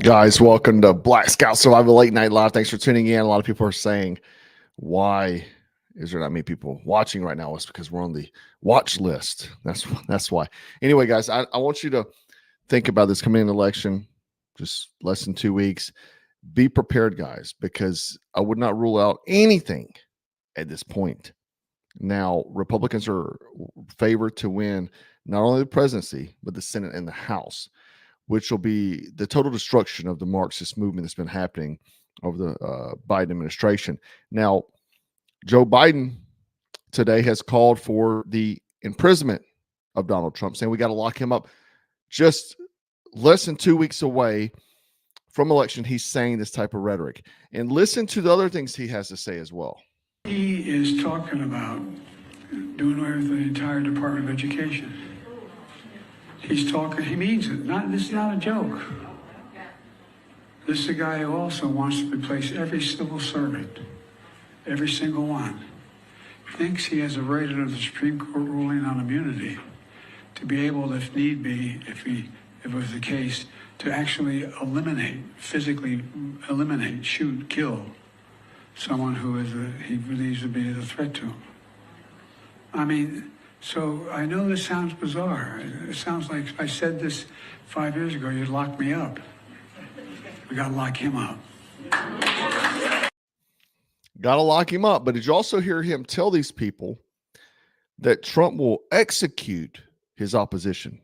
Guys, welcome to Black Scout Survival Late Night Live. Thanks for tuning in. A lot of people are saying, why is there not many people watching right now? It's because we're on the watch list. That's why. Anyway, guys, I want you to think about this coming election, just less than 2 weeks. Be prepared, guys, because I would not rule out anything at this point. Now, Republicans are favored to win not only the presidency, but the Senate and the House, which will be the total destruction of the Marxist movement that's been happening over the Biden administration. Now, Joe Biden today has called for the imprisonment of Donald Trump, saying we got to lock him up. Just less than 2 weeks away from election, he's saying this type of rhetoric. And listen to the other things he has to say as well. He is talking about doing away with the entire Department of Education. He's talking, he means it. This is not a joke. This is a guy who also wants to replace every civil servant, every single one. Thinks he has a right under the Supreme Court ruling on immunity to be able, if need be, if it was the case, to actually physically eliminate, shoot, kill someone who he believes to be a threat to him. I mean, so I know this sounds bizarre. It sounds like if I said this 5 years ago, you'd lock me up. We got to lock him up. Got to lock him up. But did you also hear him tell these people that Trump will execute his opposition?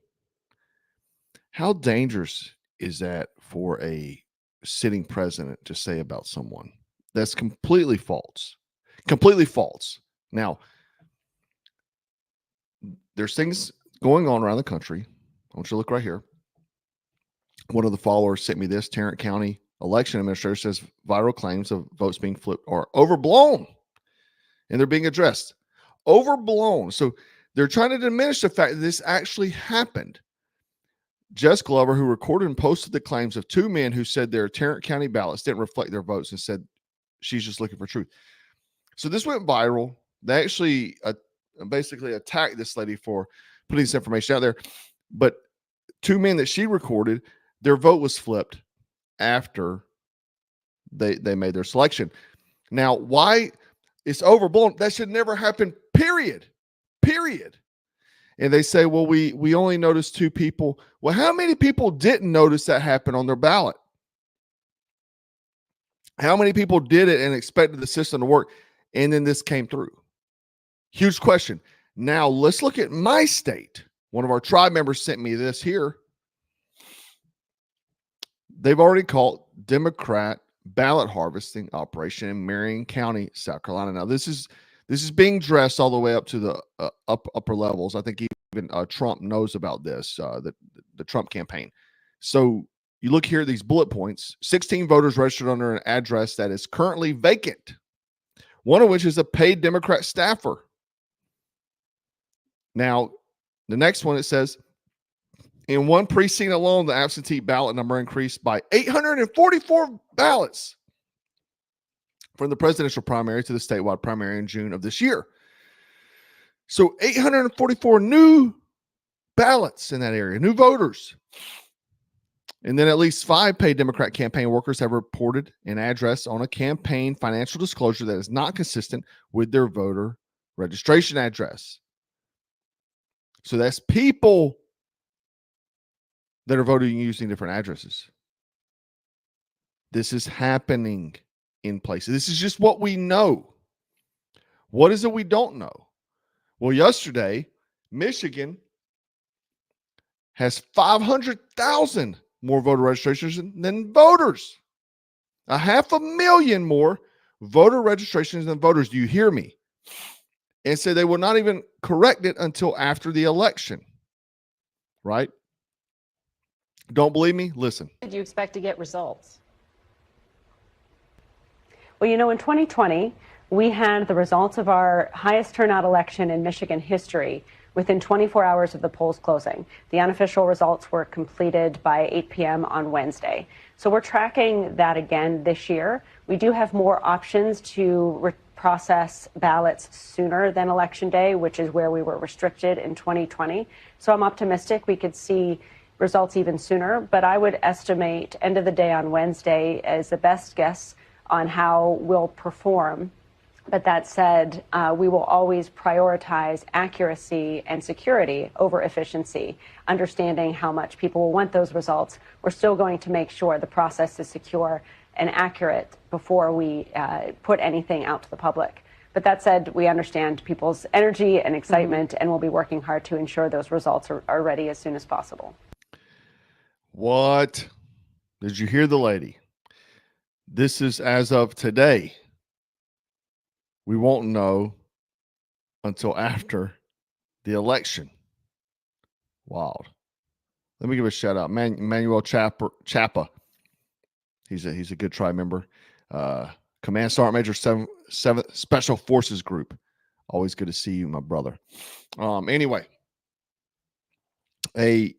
How dangerous is that for a sitting president to say about someone? That's completely false. Completely false. Now, there's things going on around the country. I want you to look right here. One of the followers sent me this. Tarrant County election administrator says viral claims of votes being flipped are overblown and they're being addressed. Overblown. So they're trying to diminish the fact that this actually happened. Jess Glover, who recorded and posted the claims of two men who said their Tarrant County ballots didn't reflect their votes and said she's just looking for truth. So this went viral. They actually basically attacked this lady for putting this information out there. But two men that she recorded, their vote was flipped after they made their selection. Now, why it's overblown? That should never happen, period. And they say, well, we only noticed two people. Well, how many people didn't notice that happen on their ballot? How many people did it and expected the system to work, and then this came through? Huge question. Now, let's look at my state. One of our tribe members sent me this here. They've already called Democrat ballot harvesting operation in Marion County, South Carolina. Now, this is being dressed all the way up to the upper levels. I think even Trump knows about this, the Trump campaign. So you look here at these bullet points. 16 voters registered under an address that is currently vacant, one of which is a paid Democrat staffer. Now, the next one, it says, in one precinct alone, the absentee ballot number increased by 844 ballots from the presidential primary to the statewide primary in June of this year. So 844 new ballots in that area, new voters. And then at least 5 paid Democrat campaign workers have reported an address on a campaign financial disclosure that is not consistent with their voter registration address. So that's people that are voting using different addresses. This is happening in places. This is just what we know. What is it we don't know? Well, yesterday, Michigan has 500,000 more voter registrations than voters. 500,000 more voter registrations than voters. Do you hear me? And say they will not even correct it until after the election. Right? Don't believe me? Listen. Did you expect to get results? Well, in 2020, we had the results of our highest turnout election in Michigan history within 24 hours of the polls closing. The unofficial results were completed by 8 p.m. on Wednesday. So we're tracking that again this year. We do have more options to process ballots sooner than Election Day, which is where we were restricted in 2020. So I'm optimistic we could see results even sooner, but I would estimate end of the day on Wednesday as the best guess on how we'll perform. But that said, we will always prioritize accuracy and security over efficiency, understanding how much people will want those results. We're still going to make sure the process is secure and accurate before we put anything out to the public. But that said, we understand people's energy and excitement, and we'll be working hard to ensure those results are ready as soon as possible. What? Did you hear the lady? This is as of today. We won't know until after the election. Wild. Let me give a shout out. Manuel Chapa. He's a good tri member. Command Sergeant Major 7th Special Forces Group. Always good to see you, my brother. Anyway, a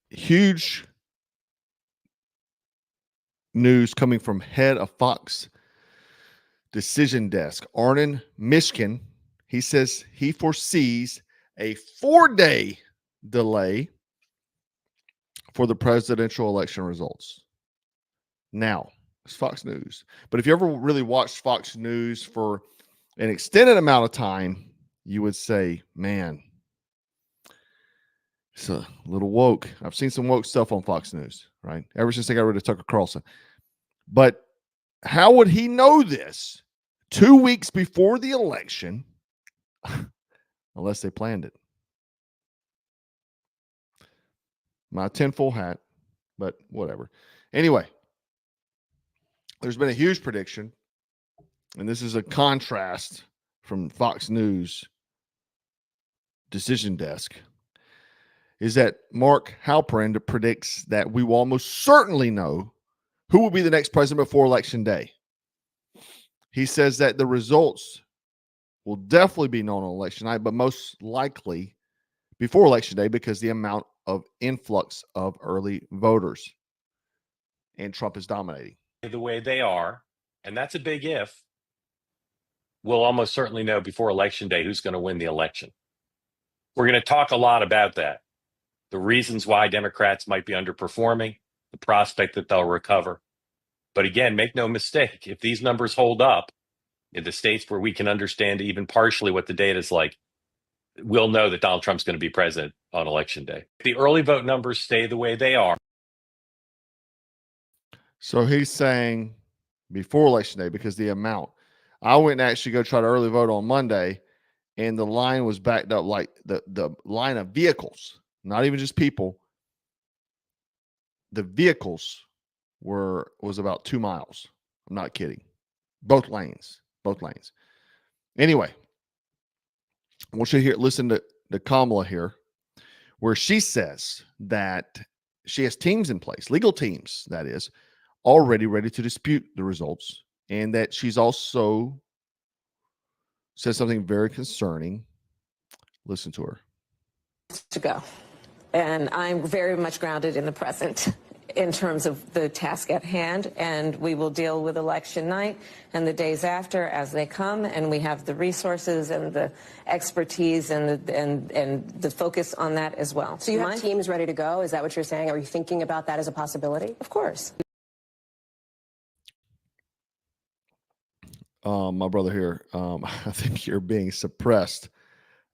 huge news coming from head of Fox Decision Desk, Arnon Mishkin. He says he foresees a 4-day delay for the presidential election results. Now, it's Fox News. But if you ever really watched Fox News for an extended amount of time, you would say, man, it's a little woke. I've seen some woke stuff on Fox News, right? Ever since they got rid of Tucker Carlson. But how would he know this 2 weeks before the election unless they planned it? My tinfoil hat, but whatever. Anyway, there's been a huge prediction, and this is a contrast from Fox News Decision Desk, is that Mark Halperin predicts that we will almost certainly know who will be the next president before Election Day. He says that the results will definitely be known on Election night, but most likely before Election Day because the amount of influx of early voters. And Trump is dominating. The way they are, and that's a big if, we'll almost certainly know before Election Day who's going to win the election. We're going to talk a lot about that. The reasons why Democrats might be underperforming, the prospect that they'll recover. But again, make no mistake, if these numbers hold up in the states where we can understand even partially what the data is like, we'll know that Donald Trump's going to be president on Election Day. If the early vote numbers stay the way they are. So he's saying before Election Day because the amount. I went and actually go try to early vote on Monday, and the line was backed up like the line of vehicles, not even just people. The vehicles was about 2 miles. I'm not kidding. Both lanes. Anyway, I want you to listen to Kamala here, where she says that she has teams in place, legal teams, that is, already ready to dispute the results, and that she's also said something very concerning. Listen to her. To go. And I'm very much grounded in the present in terms of the task at hand, and we will deal with election night and the days after as they come, and we have the resources and the expertise and the focus on that as well. So you have teams ready to go? Is that what you're saying? Are you thinking about that as a possibility? Of course. My brother here, I think you're being suppressed.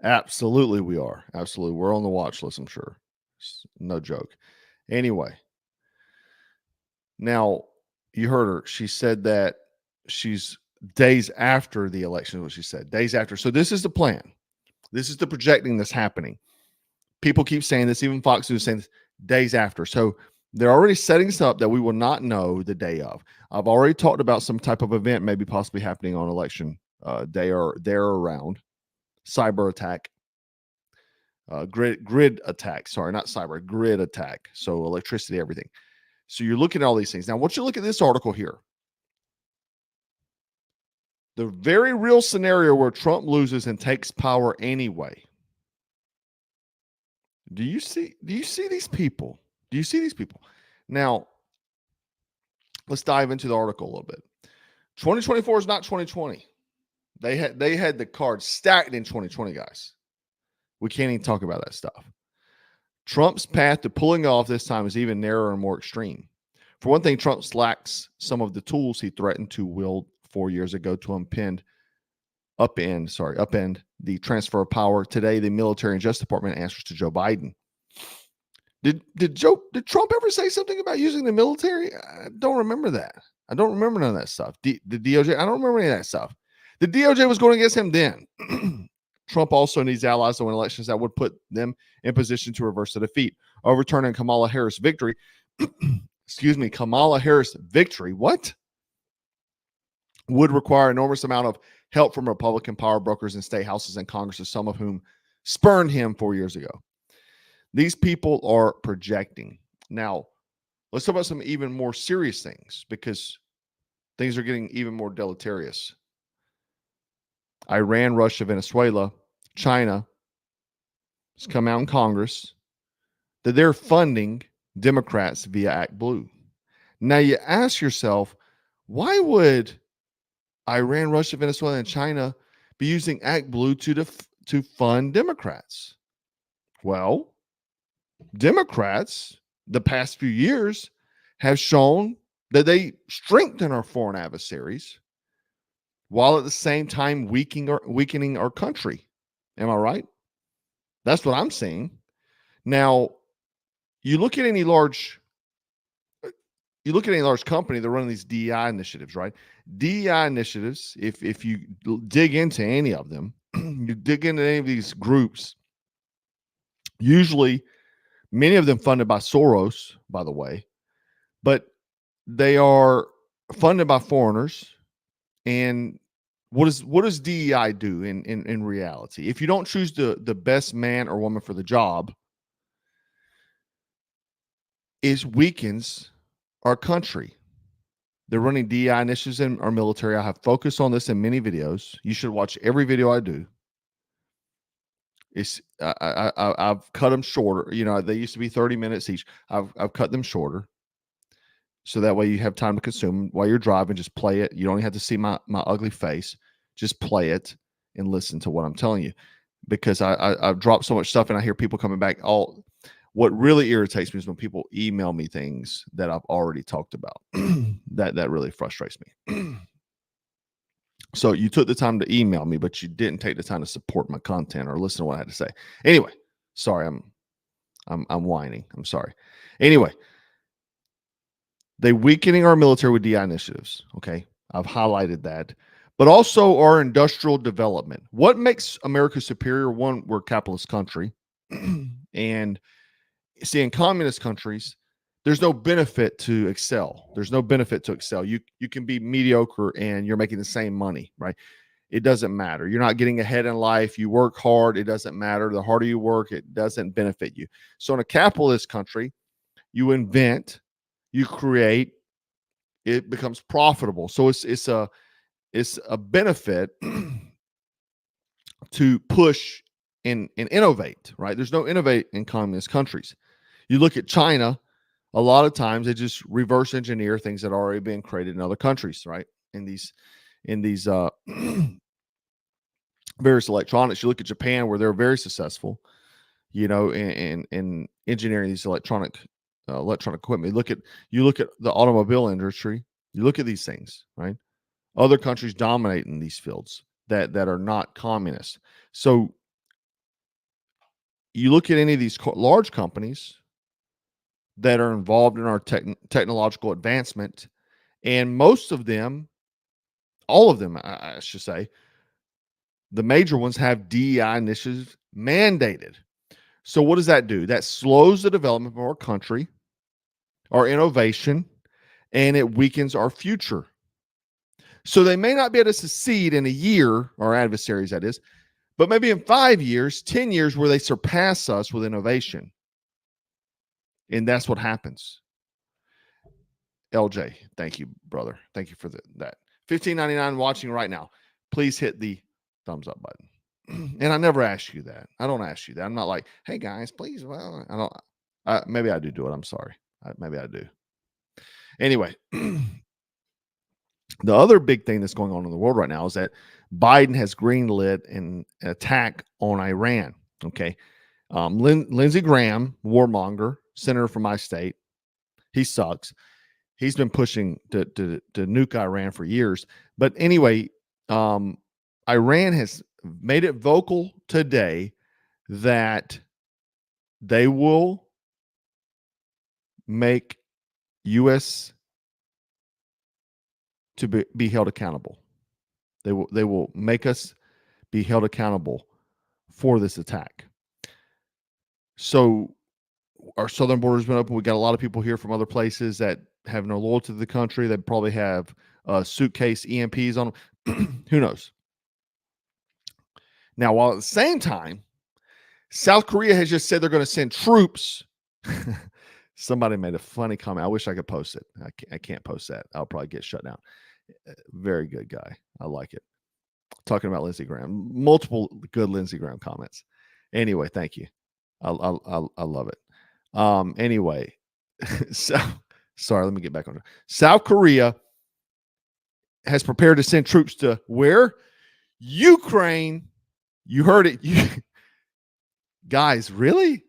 Absolutely, we are. Absolutely. We're on the watch list, I'm sure. No joke. Anyway, now you heard her. She said that she's days after the election, is what she said. Days after. So this is the plan. This is the projecting that's happening. People keep saying this, even Fox News saying this, days after. So they're already setting this up that we will not know the day of. I've already talked about some type of event maybe possibly happening on election day or there around. Cyber attack. Grid attack. Sorry, not cyber, grid attack. So electricity, everything. So you're looking at all these things. Now, once you look at this article here, the very real scenario where Trump loses and takes power anyway. Do you see these people? Do you see these people? Now, let's dive into the article a little bit. 2024 is not 2020. They had the cards stacked in 2020, guys. We can't even talk about that stuff. Trump's path to pulling off this time is even narrower and more extreme. For one thing, Trump lacks some of the tools he threatened to wield 4 years ago to upend the transfer of power. Today, the military and Justice Department answers to Joe Biden. Did Trump ever say something about using the military? I don't remember that. I don't remember none of that stuff. The DOJ, I don't remember any of that stuff. The DOJ was going against him then. Trump also needs allies to win elections that would put them in position to reverse the defeat. Overturning Kamala Harris' victory. Kamala Harris' victory. What? Would require enormous amount of help from Republican power brokers in state houses and Congresses, some of whom spurned him 4 years ago. These people are projecting. Now, let's talk about some even more serious things because things are getting even more deleterious. Iran, Russia, Venezuela, China has come out in Congress that they're funding Democrats via Act Blue. Now you ask yourself, why would Iran, Russia, Venezuela, and China be using Act Blue to fund Democrats? Well, Democrats the past few years have shown that they strengthen our foreign adversaries while at the same time weakening our country. Am I right? That's what I'm seeing. Now, you look at any large company, they're running these DEI initiatives, right? DEI initiatives, if you dig into any of them, you dig into any of these groups, usually many of them funded by Soros, by the way, but they are funded by foreigners. And what does DEI do in reality? If you don't choose the best man or woman for the job, it weakens our country. They're running DEI initiatives in our military. I have focused on this in many videos. You should watch every video I do. I've cut them shorter. You know, they used to be 30 minutes each. I've cut them shorter. So that way you have time to consume while you're driving. Just play it. You don't even have to see my ugly face. Just play it and listen to what I'm telling you. Because I've dropped so much stuff and I hear people coming back. What really irritates me is when people email me things that I've already talked about. that really frustrates me. So you took the time to email me, but you didn't take the time to support my content or listen to what I had to say. Anyway, sorry, I'm whining. I'm sorry. Anyway, they weakening our military with DI initiatives. Okay, I've highlighted that, but also our industrial development. What makes America superior? One, we're a capitalist country, and see, in communist countries, there's no benefit to excel. There's no benefit to excel. You can be mediocre and you're making the same money, right? It doesn't matter. You're not getting ahead in life. You work hard. It doesn't matter. The harder you work, it doesn't benefit you. So in a capitalist country, you invent, you create, it becomes profitable. So it's a benefit to push and innovate, right? There's no innovate in communist countries. You look at China, a lot of times they just reverse engineer things that are already been created in other countries, right? In these various electronics. You look at Japan, where they're very successful, you know, in engineering these electronic equipment. You look at the automobile industry. You look at these things, right? Other countries dominate in these fields that are not communist. So you look at any of these large companies that are involved in our technological advancement, and most of them, all of them, I should say, the major ones have DEI initiatives mandated. So what does that do? That slows the development of our country, our innovation, and it weakens our future. So they may not be able to succeed in a year, our adversaries, that is, but maybe in 5 years, 10 years, where they surpass us with innovation. And that's what happens. LJ, thank you, brother. Thank you for that. $15.99 watching right now. Please hit the thumbs up button. And I never ask you that. I don't ask you that. I'm not like, hey guys, please. Well, I don't. Maybe I do it. I'm sorry. Maybe I do. Anyway, the other big thing that's going on in the world right now is that Biden has greenlit an attack on Iran. Okay. Lindsey Graham, warmonger, senator from my state, he sucks. He's been pushing to nuke Iran for years. But anyway, Iran has made it vocal today that they will make U.S. to be held accountable. They will make us be held accountable for this attack. So our southern border's been open. We got a lot of people here from other places that have no loyalty to the country. They probably have suitcase EMPs on them. Who knows? Now, while at the same time, South Korea has just said they're going to send troops. Somebody made a funny comment. I wish I could post it. I can't post that. I'll probably get shut down. Very good guy. I like it. Talking about Lindsey Graham. Multiple good Lindsey Graham comments. Anyway, thank you. I love it. Anyway, so sorry, let me get back on it. South Korea has prepared to send troops to where? Ukraine. You heard it. Guys, really?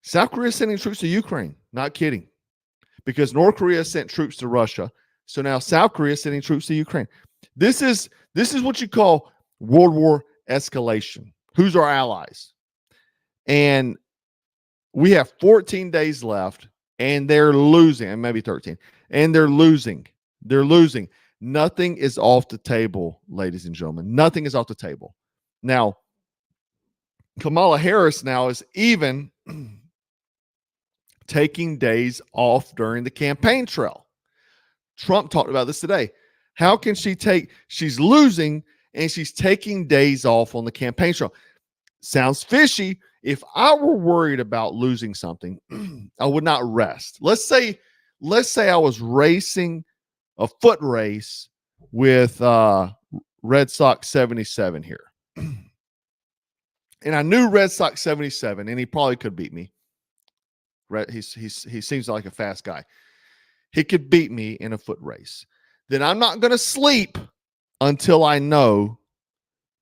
South Korea is sending troops to Ukraine. Not kidding. Because North Korea sent troops to Russia. So now South Korea is sending troops to Ukraine. This is what you call World War escalation. Who's our allies? And we have 14 days left, and they're losing, and maybe 13, and they're losing. They're losing. Nothing is off the table, ladies and gentlemen. Nothing is off the table. Now, Kamala Harris now is even taking days off during the campaign trail. Trump talked about this today. How can she's losing and she's taking days off on the campaign trail? Sounds fishy. If I were worried about losing something, I would not rest. Let's say I was racing a foot race with Red Sox 77 here. And I knew Red Sox 77, and he probably could beat me. He seems like a fast guy. He could beat me in a foot race. Then I'm not going to sleep until I know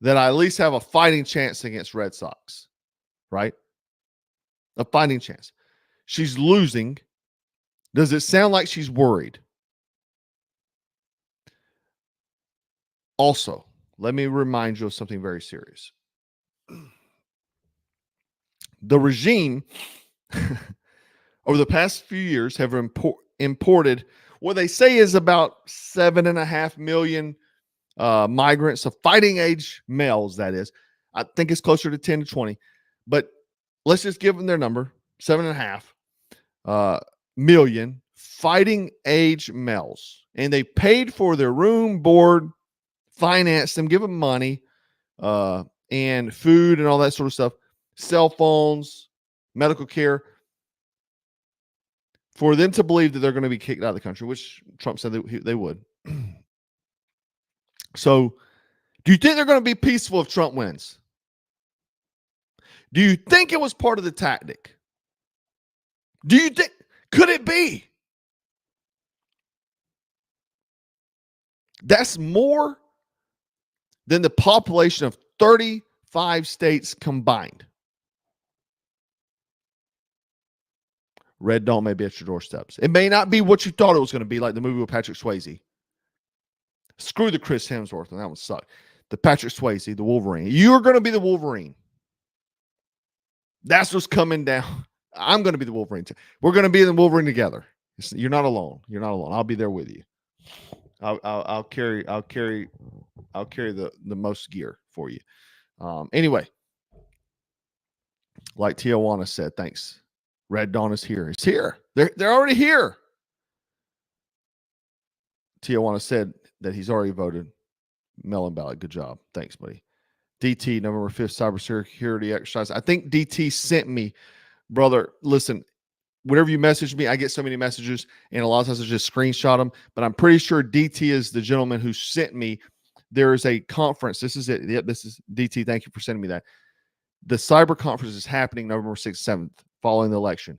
that I at least have a fighting chance against Red Sox, right? A fighting chance. She's losing. Does it sound like she's worried? Also, let me remind you of something very serious. The regime over the past few years have imported what they say is about 7.5 million migrants of fighting age males, that is. I think it's closer to 10 to 20. But let's just give them their number, 7.5 million fighting age males. And they paid for their room, board, financed them, give them money, and food and all that sort of stuff. Cell phones, medical care, for them to believe that they're going to be kicked out of the country, which Trump said they would. So, do you think they're going to be peaceful if Trump wins? Do you think it was part of the tactic? Do you think, could it be? That's more than the population of 35 states combined. Red Dawn may be at your doorsteps. It may not be what you thought it was going to be, like the movie with Patrick Swayze. Screw the Chris Hemsworth, and that one sucked. The Patrick Swayze, the Wolverine. You're going to be the Wolverine. That's what's coming down. I'm going to be the Wolverine. We're going to be the Wolverine together. You're not alone. You're not alone. I'll be there with you. I'll carry the most gear for you. Anyway, like Tijuana said, thanks. Red Dawn is here. It's here. They're already here. Tijuana said that he's already voted mail-in ballot. Good job. Thanks, buddy. DT, November 5th, cybersecurity exercise. I think DT sent me, brother, listen, whenever you message me, I get so many messages, and a lot of times I just screenshot them, but I'm pretty sure DT is the gentleman who sent me. There is a conference. This is it. Yep, this is DT. Thank you for sending me that. The cyber conference is happening November 6th, 7th, following the election.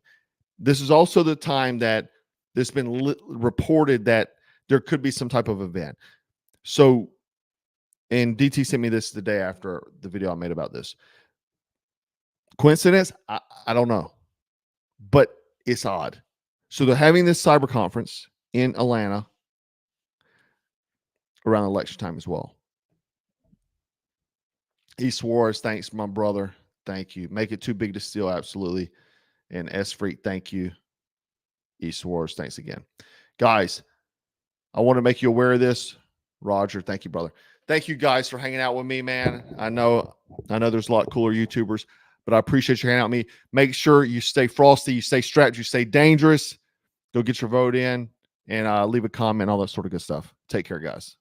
This is also the time that there's been reported that there could be some type of event. So, and DT sent me this the day after the video I made about this. Coincidence? I don't know, but it's odd. So they're having this cyber conference in Atlanta around election time as well. E. Suarez, thanks, my brother. Thank you. Make it too big to steal, absolutely. And S. Freak, thank you. E. Suarez, thanks again. Guys, I want to make you aware of this. Roger, thank you, brother. Thank you guys for hanging out with me, man. I know there's a lot cooler YouTubers, but I appreciate you hanging out with me. Make sure you stay frosty, you stay strapped, you stay dangerous. Go get your vote in and leave a comment, all that sort of good stuff. Take care, guys.